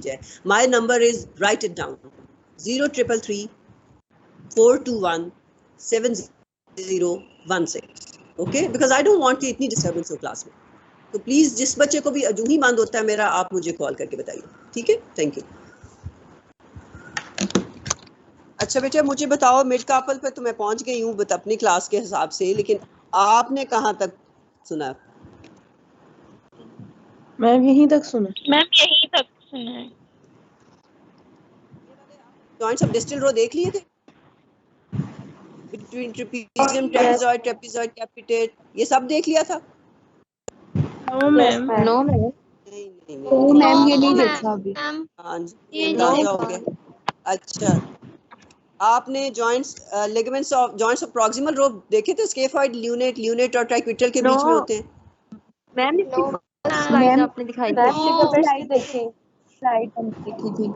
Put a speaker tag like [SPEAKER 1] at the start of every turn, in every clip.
[SPEAKER 1] जाए। My number is, right it down, 0333-421-7016, okay, because I don't want कि इतनी disturbance हो क्लास में। तो प्लीज जिस बच्चे को भी जो ही बंद होता है मेरा, आप मुझे कॉल करके बताइए, ठीक है? Thank you. अच्छा बेटा मुझे बताओ, मिड कापल पे तो मैं पहुंच गई हूँ अपनी क्लास के हिसाब से, लेकिन आपने कहाँ तक सुना?
[SPEAKER 2] मैम यहीं तक सुना।
[SPEAKER 3] मैम यहीं तक सुना है।
[SPEAKER 1] जॉइंट्स ऑफ डिस्टल रो देख लिए थे? Between trapezium, trapezoid, trapezoid capitate, ये सब देख लिया था?
[SPEAKER 2] No ma'am.
[SPEAKER 4] नो मैम,
[SPEAKER 1] नहीं
[SPEAKER 4] मैम ये नहीं देखा अभी।
[SPEAKER 1] हाँ जी, अंदाजा हो गया। अच्छा, आपने joints, ligaments of joints of proximal row देखे थे? स्केफॉइड, ल्यूनेट, ल्यूनेट और ट्राइक्विट्रल के बीच में होते हैं।
[SPEAKER 4] मैम स्लाइड आपने दिखाई थी।
[SPEAKER 5] स्लाइड देखी, स्लाइड हमने देखी थी।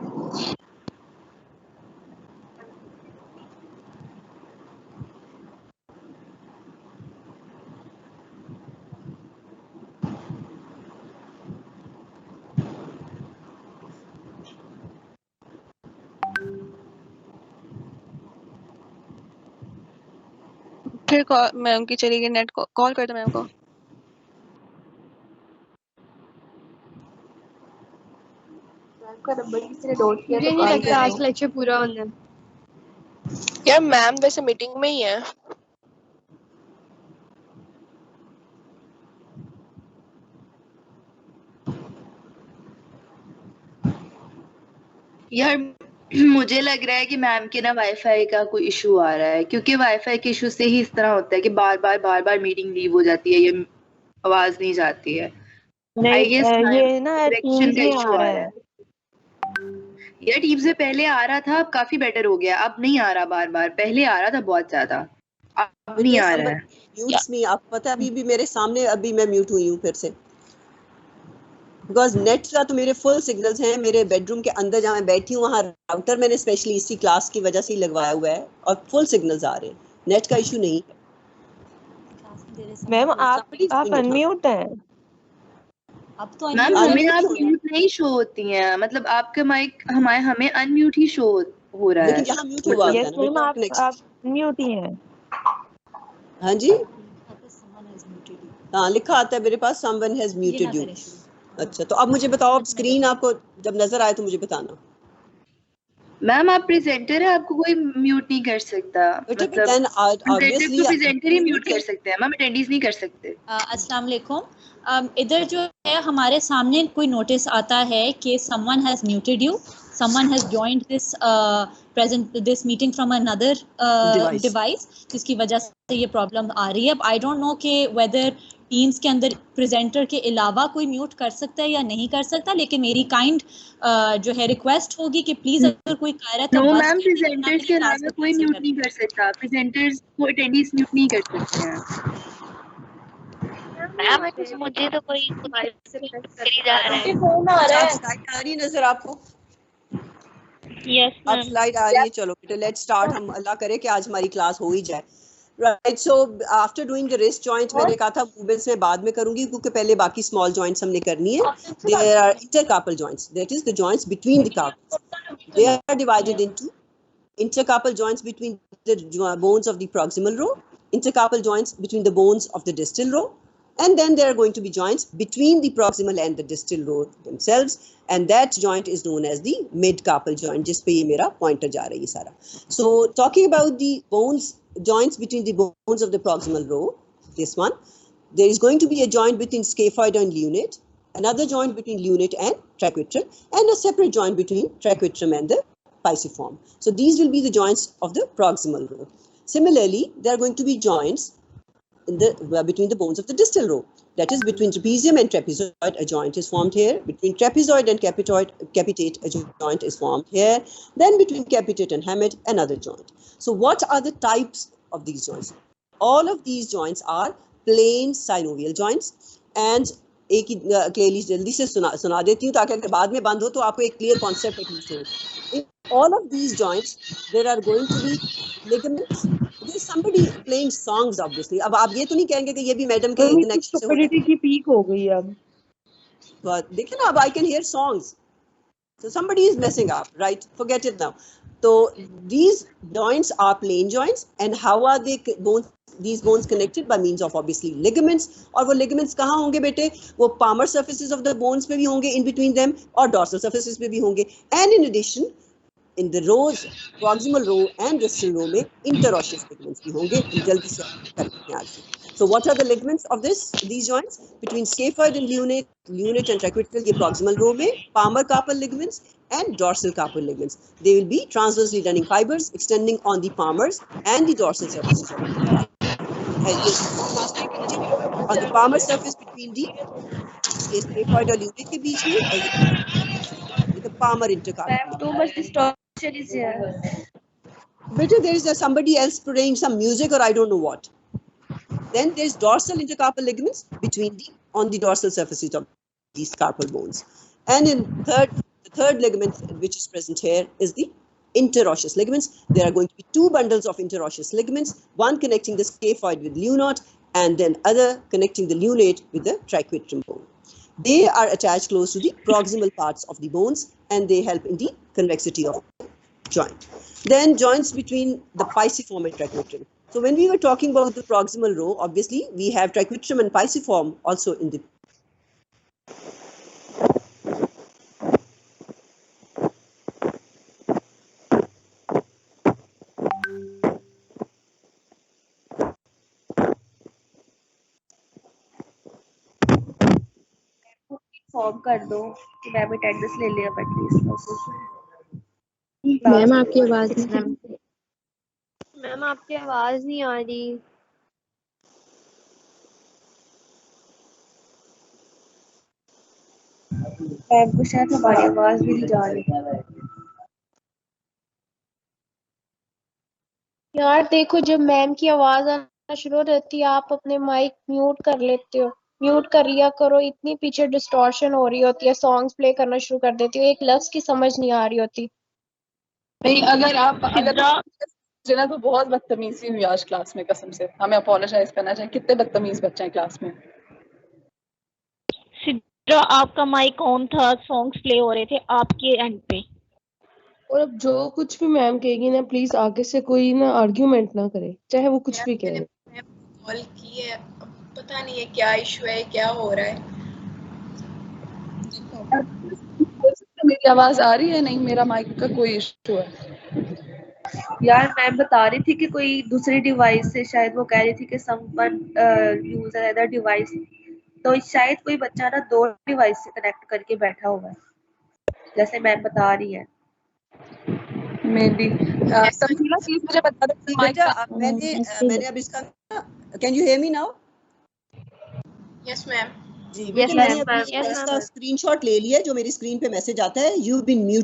[SPEAKER 3] फिर मैम की चली गई नेट, कॉल कर दो मैम को।
[SPEAKER 4] मुझे नहीं लगता आज लेक्चर पूरा होना है।
[SPEAKER 3] यार मैम वैसे मीटिंग में ही है।
[SPEAKER 6] यार मुझे लग रहा है कि मैम के ना वाईफाई का कोई इशू आ रहा है, क्योंकि वाईफाई के इशू से ही इस तरह होता है कि बार बार मीटिंग लीव हो जाती है, ये आवाज नहीं जाती है।
[SPEAKER 2] नहीं,
[SPEAKER 6] ये
[SPEAKER 2] ना
[SPEAKER 6] कनेक्शन का
[SPEAKER 2] टीम्स
[SPEAKER 6] इशू आ रहा है। यार टीम से पहले आ रहा था, अब काफी बेटर हो गया, अब नहीं आ रहा बार, पहले आ रहा था बहुत ज्यादा, अब नहीं आ रहा है।
[SPEAKER 1] म्यूट्स मी, आपको पता है अभी भी मेरे सामने, अभी मैं म्यूट हुई हूँ फिर से, बिकॉज नेट का तो मेरे फुल सिग्नल्स हैं। मेरे बेडरूम के अंदर जहाँ मैं बैठी हूँ वहाँ राउटर मैंने स्पेशली इसी क्लास की वजह से ही लगवाया हुआ है और फुल सिग्नल्स आ रहे हैं, नेट का इशू नहीं।
[SPEAKER 2] मैम आप अनम्यूट हैं।
[SPEAKER 1] अब तो
[SPEAKER 6] मैम हमें आप म्यूट नहीं शो होती हैं, मतलब आपके माइक हमें अनम्यूट ही शो हो रहा है।
[SPEAKER 1] लेकिन यहाँ म्यूट हुआ
[SPEAKER 2] यस मैम, आप म्यूट ही हैं।
[SPEAKER 1] हाँ जी, हाँ लिखा आता है मेरे पास, someone has muted you। अच्छा, तो अब मुझे बताओ, अब स्क्रीन आपको जब नजर आए तो मुझे बताना।
[SPEAKER 6] मैम आप प्रेजेंटर है, आपको कोई म्यूट नहीं कर सकता, मतलब प्रेजेंटर ही म्यूट कर सकते हैं, मैम अटेंडीज नहीं कर सकते।
[SPEAKER 7] अस्सलाम वालेकुम। इधर जो है हमारे सामने कोई नोटिस आता है कि someone has muted you, someone has joined this meeting from another device, जिसकी वजह से ये प्रॉब्लम आ रही है। अब आई डोंट नो कि वेदर टीम्स के अंदर प्रेजेंटर के अलावा कोई म्यूट कर सकता है या नहीं कर सकता, लेकिन मेरी काइंड जो है रिक्वेस्ट होगी कि प्लीज अगर कोई कह रहा है तो
[SPEAKER 6] मैम प्रेजेंटर्स के अलावा कोई म्यूट नहीं कर सकता, प्रेजेंटर्स को अटेंडीज म्यूट नहीं कर सकते हैं।
[SPEAKER 3] मैम मुझे तो कोई जा रहा है,
[SPEAKER 1] फोन आ रहा है। स्लाइड आ रही है नजर आपको?
[SPEAKER 3] यस
[SPEAKER 1] अब स्लाइड आ रही है। चलो बेटा लेट्स स्टार्ट। हम अल्लाह करे कि आज हमारी क्लास हो ही जाए। Right, so after doing the wrist joint, मैंने कहा था मूवमेंट्स में बाद में करूंगी क्योंकि पहले बाकी स्मॉल जॉइंट्स हमने करनी है। There are intercarpal joints, that is the joints between the carpals. They are divided into intercarpal joints between the bones of the proximal row, intercarpal joints between the bones of the distal row, and then there are going to be joints between the proximal and the distal row themselves, and that joint is known as the midcarpal joint, जिस पे ये मेरा pointer जा रही है सारा। So talking about the joints between the bones of the proximal row, this one, there is going to be a joint between scaphoid and lunate, another joint between lunate and trachea, and a separate joint between trachea and the pisiform. So these will be the joints of the proximal row. Similarly, there are going to be joints in between the bones of the distal row. That is between trapezium and trapezoid, a joint is formed here. Between trapezoid and capitate, a joint is formed here. Then between capitate and hamate, another joint. So what are the types of these joints? All of these joints are plain synovial joints, and एक ही clearly जल्दी से सुना देती हूँ ताकि अगर बाद में बंद हो तो आपको एक क्लियर कॉन्सेप्ट एटलीस्ट हो। In all of these joints there are going to be ligaments. There is somebody playing songs obviously. अब आप ये तो नहीं कहेंगे कि ये भी मैडम के कनेक्शन से होता है?
[SPEAKER 2] की पीक हो गई अब।
[SPEAKER 1] देखिए ना, अब I can hear songs. So somebody is messing up, right? Forget it now. So these joints are plane joints, and how are they these bones connected? By means of obviously ligaments. और वो ligaments कहाँ होंगे बेटे? वो palmar surfaces of the bones पे भी होंगे, in between them, और dorsal surfaces पे भी होंगे. And in addition, in the rows, proximal row and distal row में interosseous ligaments भी होंगे. हम जल्दी से करते हैं आज. So what are the ligaments of these joints? Between scaphoid and lunate and triquetral, ये proximal row में, palmar carpal ligaments and dorsal carpal ligaments. They will be transversely running fibers extending on the palmars and the dorsal surfaces of the thigh. On the palmar surface between the scaphoid और lunate के बीच में, with the palmar intercarpal.
[SPEAKER 4] Too much distortion is here.
[SPEAKER 1] Better there is somebody else playing some music or I don't know what. Then there is dorsal intercarpal ligaments on the dorsal surfaces of these carpal bones. And in the third ligament which is present here is the interosseous ligaments. There are going to be two bundles of interosseous ligaments, one connecting the scaphoid with lunate and then other connecting the lunate with the triquetrum bone. They are attached close to the proximal parts of the bones and they help in the convexity of the joint. Then joints between the pisiform and triquetrum. So when we were talking about the proximal row, obviously we have triquetrum and pisiform also in the
[SPEAKER 4] form कर दो कि मैं भी attendance ले लिया at least.
[SPEAKER 5] Ma'am आपकी आवाज नहीं
[SPEAKER 8] मैम आपकी आवाज नहीं आ रही.
[SPEAKER 4] मैम को शायद हमारी आवाज भी नहीं जा रही.
[SPEAKER 8] यार देखो जब मैम की आवाज आना शुरू हो जाती है आप अपने माइक म्यूट कर लेते हो. म्यूट कर लिया करो. इतनी पीछे डिस्टॉर्शन हो रही होती है. सॉन्ग्स प्ले करना शुरू कर देती हो. एक लफ्ज की समझ नहीं आ रही होती.
[SPEAKER 9] नहीं अगर जिन्हें तो बहुत बदतमीजी हुई आज क्लास में. कसम से हमें अपोलोजाइज करना चाहिए. कितने बदतमीज बच्चे हैं क्लास में.
[SPEAKER 10] सिद्रा आपका माइक ऑन था. सॉन्ग्स प्ले हो रहे थे आपके एंड पे.
[SPEAKER 11] और अब जो कुछ भी मैम कहेगी ना प्लीज आगे से कोई ना आर्ग्यूमेंट ना करे चाहे वो कुछ भी कहे.
[SPEAKER 12] कॉल की है पता नहीं है क्या इशू है क्या हो रहा है.
[SPEAKER 9] मेरी आवाज आ रही है? नहीं मेरा माइक का कोई इशू है.
[SPEAKER 4] यार मैम बता रही थी कि कोई दूसरी डिवाइस से शायद वो कह रही थी कि समवन यूज अदर डिवाइस. तो शायद कोई बच्चा ना दो डिवाइस से कनेक्ट करके बैठा हुआ है जैसे मैम बता रही है.
[SPEAKER 9] मे बी तफसीला चीज मुझे बता दो.
[SPEAKER 1] मैंने अब इसका can you hear me now?
[SPEAKER 12] Yes ma'am.
[SPEAKER 1] जी मैंने इसका स्क्रीनशॉट ले लिया जो मेरी स्क्रीन पे मैसेज आता है. You been mute